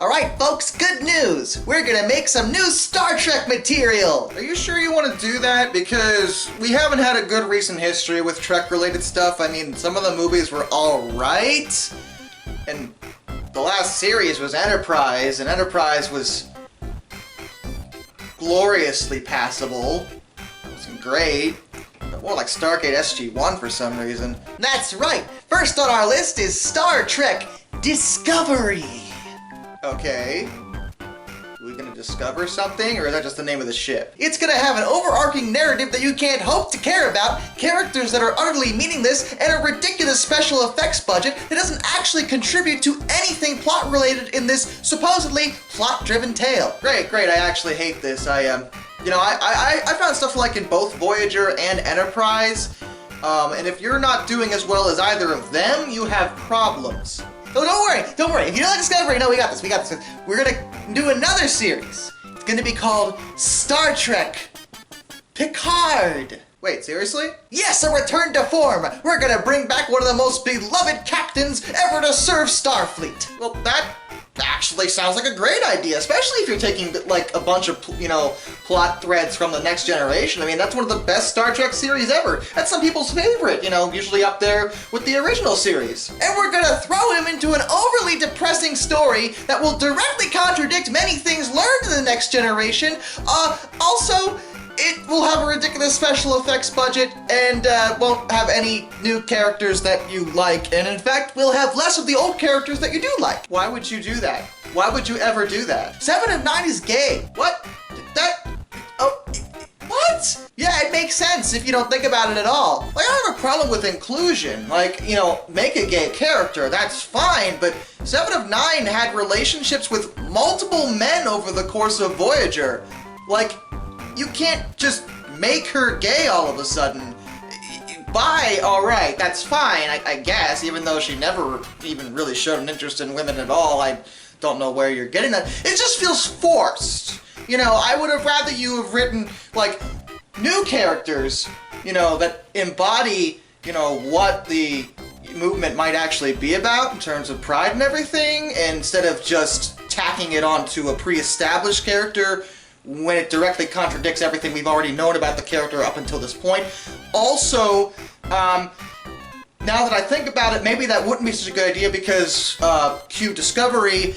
Alright folks, good news! We're gonna make some new Star Trek material! Are you sure you want to do that? Because we haven't had a good recent history with Trek-related stuff. I mean, some of the movies were alright, and the last series was Enterprise, and Enterprise was gloriously passable. It wasn't great, but more like Stargate SG-1 for some reason. That's right! First on our list is Star Trek Discovery! Okay. Are we gonna discover something, or is that just the name of the ship? It's gonna have an overarching narrative that you can't hope to care about, characters that are utterly meaningless, and a ridiculous special effects budget that doesn't actually contribute to anything plot-related in this supposedly plot-driven tale. Great, I actually hate this. I found stuff like in both Voyager and Enterprise, and if you're not doing as well as either of them, you have problems. Oh, don't worry. If you don't like Discovery, no, we got this. We're gonna do another series. It's gonna be called Star Trek Picard. Wait, seriously? Yes, a return to form. We're gonna bring back one of the most beloved captains ever to serve Starfleet. Well, that actually sounds like a great idea, especially if you're taking, like, a bunch of, plot threads from the Next Generation. I mean, that's one of the best Star Trek series ever. That's some people's favorite, usually up there with the original series. And we're gonna throw him into an overly depressing story that will directly contradict many things learned in the Next Generation. Also, it will have a ridiculous special effects budget and won't have any new characters that you like. And in fact, we'll have less of the old characters that you do like. Why would you do that? Why would you ever do that? 7 of 9 is gay. What? What? Yeah, it makes sense if you don't think about it at all. Like, I don't have a problem with inclusion. Like, make a gay character, that's fine, but 7 of 9 had relationships with multiple men over the course of Voyager. Like, you can't just make her gay all of a sudden. Bi, alright, that's fine, I guess, even though she never even really showed an interest in women at all. I don't know where you're getting that. It just feels forced. I would have rather you have written, like, new characters, that embody, what the movement might actually be about in terms of pride and everything, instead of just tacking it onto a pre-established character when it directly contradicts everything we've already known about the character up until this point. Also, now that I think about it, maybe that wouldn't be such a good idea because, Q Discovery,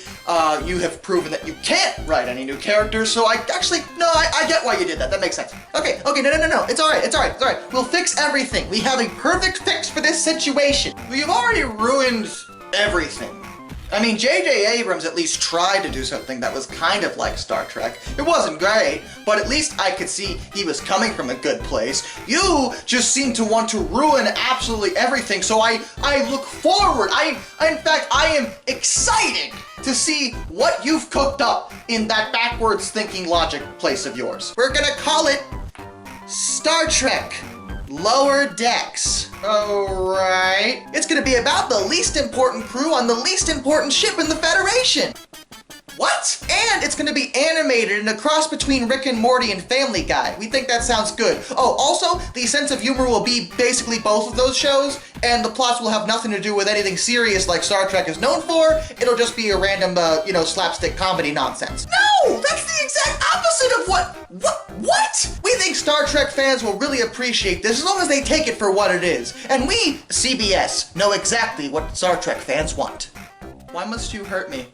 you have proven that you can't write any new characters, so I get why you did that. That makes sense. Okay, no. It's alright. We'll fix everything. We have a perfect fix for this situation. Well, you've already ruined everything. I mean, J.J. Abrams at least tried to do something that was kind of like Star Trek. It wasn't great, but at least I could see he was coming from a good place. You just seem to want to ruin absolutely everything, so I look forward. In fact, I am excited to see what you've cooked up in that backwards thinking logic place of yours. We're gonna call it Star Trek Lower Decks. Alright. It's gonna be about the least important crew on the least important ship in the Federation. What? And it's gonna be animated in a cross between Rick and Morty and Family Guy. We think that sounds good. Oh, also, the sense of humor will be basically both of those shows, and the plots will have nothing to do with anything serious like Star Trek is known for. It'll just be a random, slapstick comedy nonsense. No! That's the exact opposite of what? We think Star Trek fans will really appreciate this as long as they take it for what it is. And we, CBS, know exactly what Star Trek fans want. Why must you hurt me?